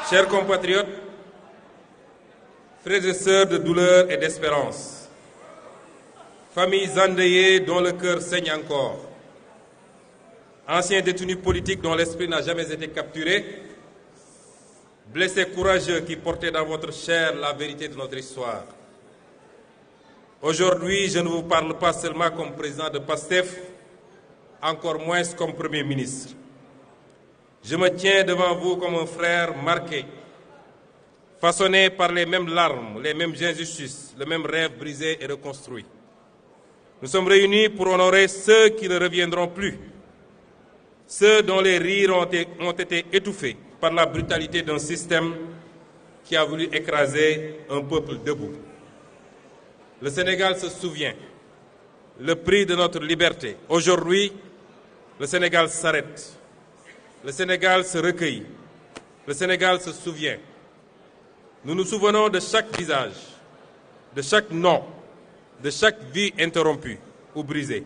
Chers compatriotes, frères et sœurs de douleur et d'espérance, familles endeuillées dont le cœur saigne encore, anciens détenus politiques dont l'esprit n'a jamais été capturé, blessés courageux qui portaient dans votre chair la vérité de notre histoire. Aujourd'hui, je ne vous parle pas seulement comme président de PASTEF, encore moins comme Premier ministre. Je me tiens devant vous comme un frère marqué, façonné par les mêmes larmes, les mêmes injustices, le même rêve brisé et reconstruit. Nous sommes réunis pour honorer ceux qui ne reviendront plus, ceux dont les rires ont été étouffés par la brutalité d'un système qui a voulu écraser un peuple debout. Le Sénégal se souvient, le prix de notre liberté. Aujourd'hui, le Sénégal s'arrête. Le Sénégal se recueille. Le Sénégal se souvient. Nous nous souvenons de chaque visage, de chaque nom, de chaque vie interrompue ou brisée.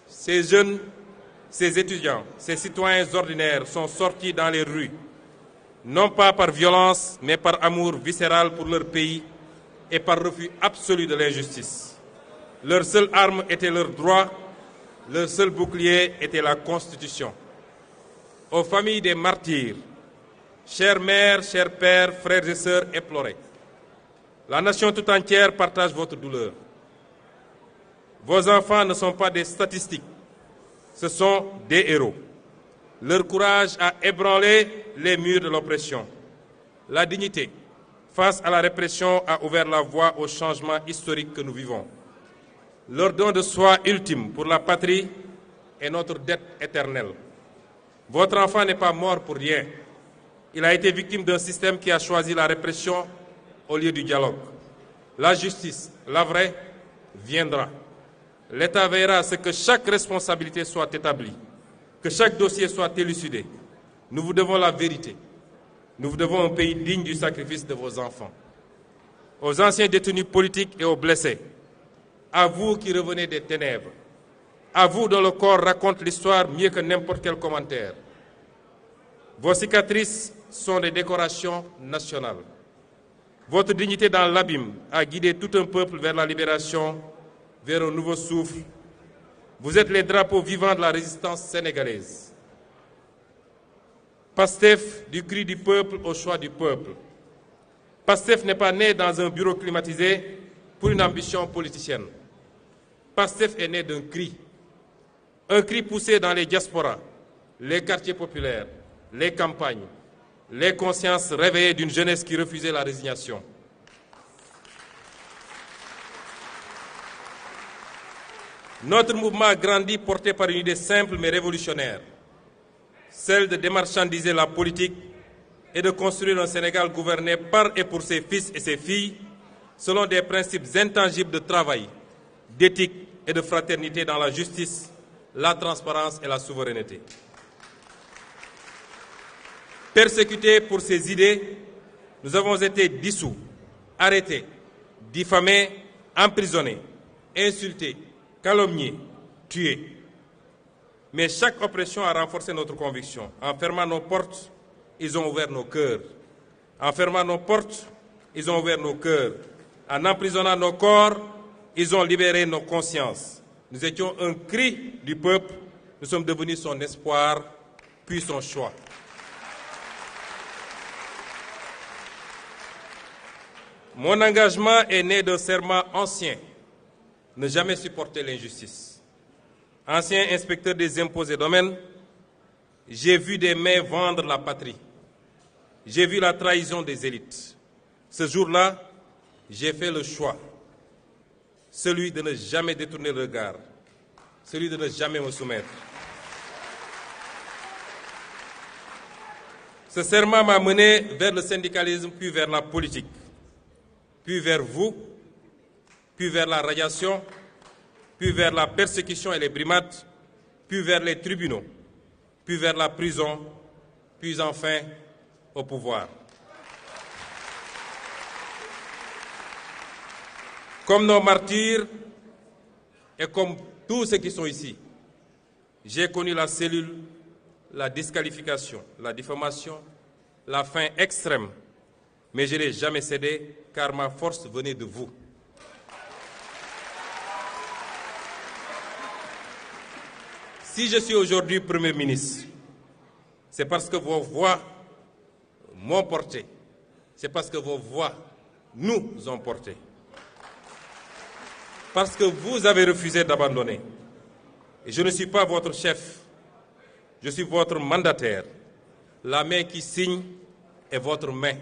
Ces jeunes, ces étudiants, ces citoyens ordinaires sont sortis dans les rues, non pas par violence, mais par amour viscéral pour leur pays et par refus absolu de l'injustice. Leur seule arme était leur droit, leur seul bouclier était la Constitution. Aux familles des martyrs, chères mères, chers pères, frères et sœurs éplorés, la nation tout entière partage votre douleur. Vos enfants ne sont pas des statistiques, ce sont des héros. Leur courage a ébranlé les murs de l'oppression. La dignité, face à la répression, a ouvert la voie au changement historique que nous vivons. Leur don de soi ultime pour la patrie est notre dette éternelle. Votre enfant n'est pas mort pour rien. Il a été victime d'un système qui a choisi la répression au lieu du dialogue. La justice, la vraie, viendra. L'État veillera à ce que chaque responsabilité soit établie, que chaque dossier soit élucidé. Nous vous devons la vérité. Nous vous devons un pays digne du sacrifice de vos enfants. Aux anciens détenus politiques et aux blessés, à vous qui revenez des ténèbres, à vous dont le corps raconte l'histoire mieux que n'importe quel commentaire. Vos cicatrices sont des décorations nationales. Votre dignité dans l'abîme a guidé tout un peuple vers la libération, vers un nouveau souffle. Vous êtes les drapeaux vivants de la résistance sénégalaise. PASTEF, du cri du peuple au choix du peuple. PASTEF n'est pas né dans un bureau climatisé pour une ambition politicienne. PASTEF est né d'un cri. Un cri poussé dans les diasporas, les quartiers populaires, les campagnes, les consciences réveillées d'une jeunesse qui refusait la résignation. Notre mouvement a grandi porté par une idée simple mais révolutionnaire, celle de démarchandiser la politique et de construire un Sénégal gouverné par et pour ses fils et ses filles selon des principes intangibles de travail, d'éthique et de fraternité dans la justice, la transparence et la souveraineté. Persécutés pour ces idées, nous avons été dissous, arrêtés, diffamés, emprisonnés, insultés, calomniés, tués. Mais chaque oppression a renforcé notre conviction. En fermant nos portes, ils ont ouvert nos cœurs. En fermant nos portes, ils ont ouvert nos cœurs. En emprisonnant nos corps, ils ont libéré nos consciences. Nous étions un cri du peuple, nous sommes devenus son espoir, puis son choix. Mon engagement est né d'un serment ancien, ne jamais supporter l'injustice. Ancien inspecteur des impôts et domaines, j'ai vu des mains vendre la patrie. J'ai vu la trahison des élites. Ce jour-là, j'ai fait le choix. Celui de ne jamais détourner le regard, celui de ne jamais me soumettre. Ce serment m'a mené vers le syndicalisme, puis vers la politique, puis vers vous, puis vers la radiation, puis vers la persécution et les brimades, puis vers les tribunaux, puis vers la prison, puis enfin au pouvoir. Comme nos martyrs et comme tous ceux qui sont ici, j'ai connu la cellule, la disqualification, la diffamation, la faim extrême, mais je n'ai jamais cédé car ma force venait de vous. Si je suis aujourd'hui Premier ministre, c'est parce que vos voix m'ont porté, c'est parce que vos voix nous ont portés. Parce que vous avez refusé d'abandonner. Et je ne suis pas votre chef, je suis votre mandataire. La main qui signe est votre main.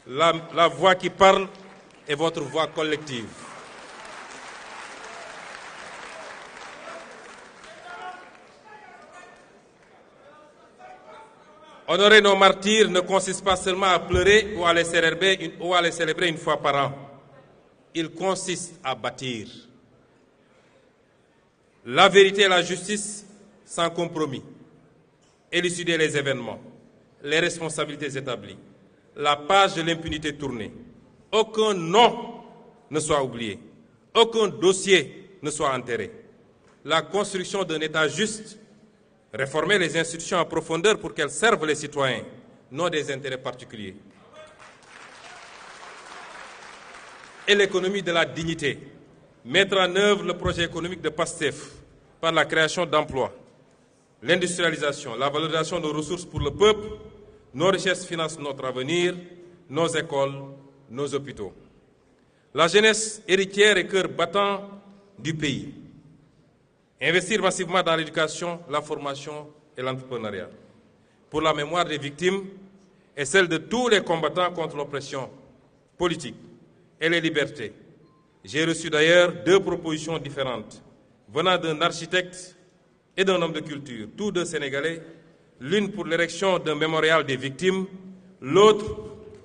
La voix qui parle est votre voix collective. Honorer nos martyrs ne consiste pas seulement à pleurer ou à les célébrer une fois par an. Il consiste à bâtir. La vérité et la justice sans compromis. Élucider les événements, les responsabilités établies, la page de l'impunité tournée. Aucun nom ne soit oublié, aucun dossier ne soit enterré. La construction d'un État juste, réformer les institutions en profondeur pour qu'elles servent les citoyens, non des intérêts particuliers. Et l'économie de la dignité, mettre en œuvre le projet économique de PASTEF par la création d'emplois, l'industrialisation, la valorisation de nos ressources pour le peuple, nos richesses financent notre avenir, nos écoles, nos hôpitaux. La jeunesse héritière et cœur battant du pays. Investir massivement dans l'éducation, la formation et l'entrepreneuriat. Pour la mémoire des victimes et celle de tous les combattants contre l'oppression politique et les libertés. J'ai reçu d'ailleurs 2 propositions différentes venant d'un architecte et d'un homme de culture, tous 2 Sénégalais, l'une pour l'érection d'un mémorial des victimes, l'autre,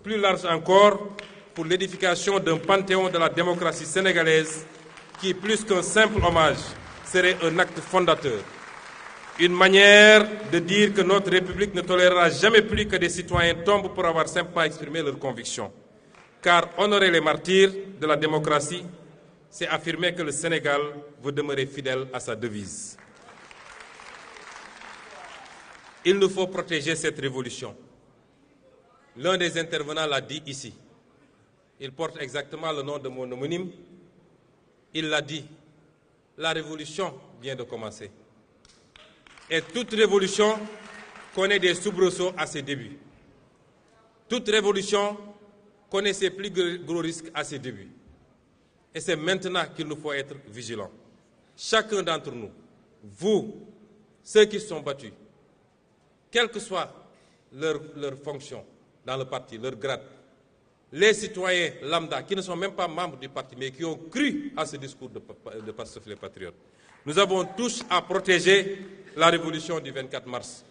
plus large encore, pour l'édification d'un panthéon de la démocratie sénégalaise qui, plus qu'un simple hommage, serait un acte fondateur. Une manière de dire que notre République ne tolérera jamais plus que des citoyens tombent pour avoir simplement exprimé leurs convictions. Car honorer les martyrs de la démocratie, c'est affirmer que le Sénégal veut demeurer fidèle à sa devise. Il nous faut protéger cette révolution. L'un des intervenants l'a dit ici. Il porte exactement le nom de mon homonyme. Il l'a dit. La révolution vient de commencer. Et toute révolution connaît des soubresauts à ses débuts. Toute révolution connaît ses plus gros risques à ses débuts. Et c'est maintenant qu'il nous faut être vigilants. Chacun d'entre nous, vous, ceux qui se sont battus, quelle que soit leur fonction dans le parti, leur grade, les citoyens lambda qui ne sont même pas membres du parti, mais qui ont cru à ce discours de Pastef les Patriotes. Nous avons tous à protéger la révolution du 24 mars,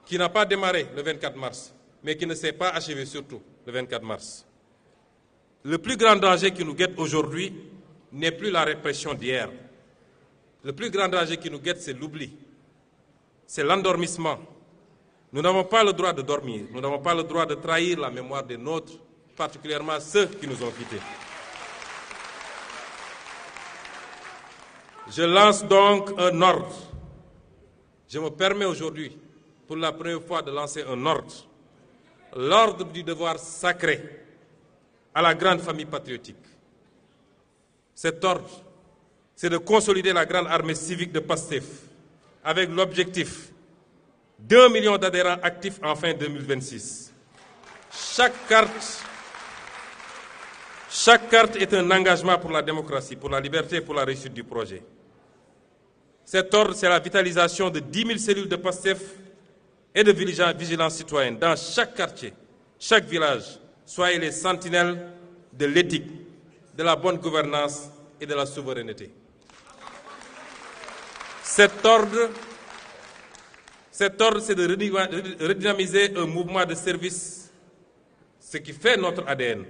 qui n'a pas démarré le 24 mars, mais qui ne s'est pas achevée surtout le 24 mars. Le plus grand danger qui nous guette aujourd'hui n'est plus la répression d'hier. Le plus grand danger qui nous guette, c'est l'oubli, c'est l'endormissement. Nous n'avons pas le droit de dormir, nous n'avons pas le droit de trahir la mémoire des nôtres, particulièrement ceux qui nous ont quittés. Je lance donc un ordre. Je me permets aujourd'hui, pour la première fois, de lancer un ordre. L'ordre du devoir sacré à la grande famille patriotique. Cet ordre, c'est de consolider la grande armée civique de PASTEF avec l'objectif d'1 million d'adhérents actifs en fin 2026. Chaque carte est un engagement pour la démocratie, pour la liberté et pour la réussite du projet. Cet ordre, c'est la vitalisation de 10 000 cellules de PASTEF et de vigilance citoyenne dans chaque quartier, chaque village. Soyez les sentinelles de l'éthique, de la bonne gouvernance et de la souveraineté. Cet ordre, c'est de redynamiser un mouvement de service, ce qui fait notre ADN.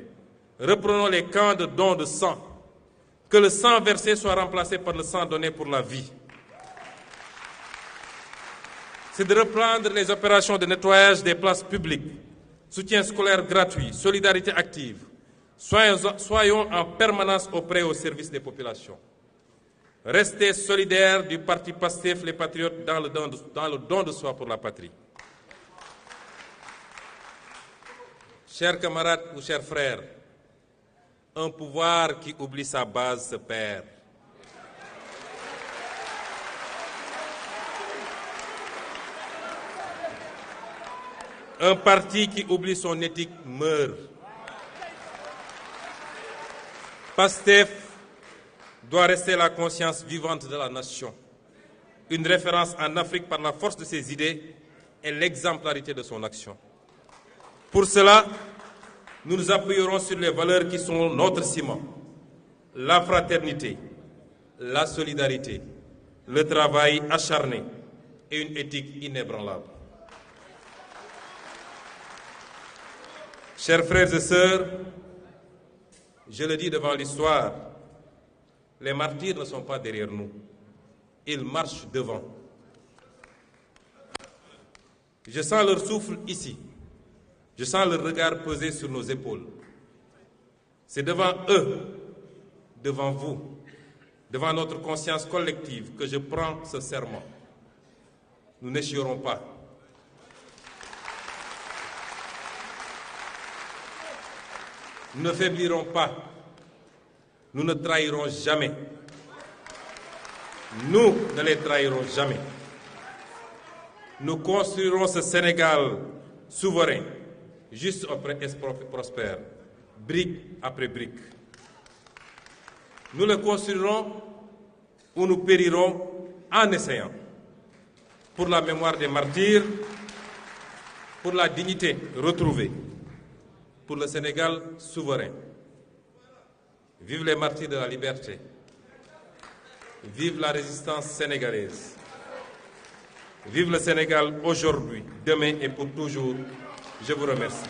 Reprenons les camps de dons de sang. Que le sang versé soit remplacé par le sang donné pour la vie. C'est de reprendre les opérations de nettoyage des places publiques, soutien scolaire gratuit, solidarité active. Soyons en permanence auprès au service des populations. Restez solidaires du parti PASTEF, les patriotes, dans le don de soi pour la patrie. Chers camarades ou chers frères, un pouvoir qui oublie sa base se perd. Un parti qui oublie son éthique meurt. PASTEF doit rester la conscience vivante de la nation, une référence en Afrique par la force de ses idées et l'exemplarité de son action. Pour cela, nous nous appuierons sur les valeurs qui sont notre ciment, la fraternité, la solidarité, le travail acharné et une éthique inébranlable. Chers frères et sœurs, je le dis devant l'histoire, les martyrs ne sont pas derrière nous, ils marchent devant. Je sens leur souffle ici, je sens leur regard peser sur nos épaules. C'est devant eux, devant vous, devant notre conscience collective que je prends ce serment. Nous n'échouerons pas. Nous ne faiblirons pas. Nous ne trahirons jamais. Nous ne les trahirons jamais. Nous construirons ce Sénégal souverain, juste et prospère, brique après brique. Nous le construirons ou nous périrons en essayant. Pour la mémoire des martyrs, pour la dignité retrouvée, pour le Sénégal souverain. Vive les martyrs de la liberté. Vive la résistance sénégalaise. Vive le Sénégal aujourd'hui, demain et pour toujours. Je vous remercie.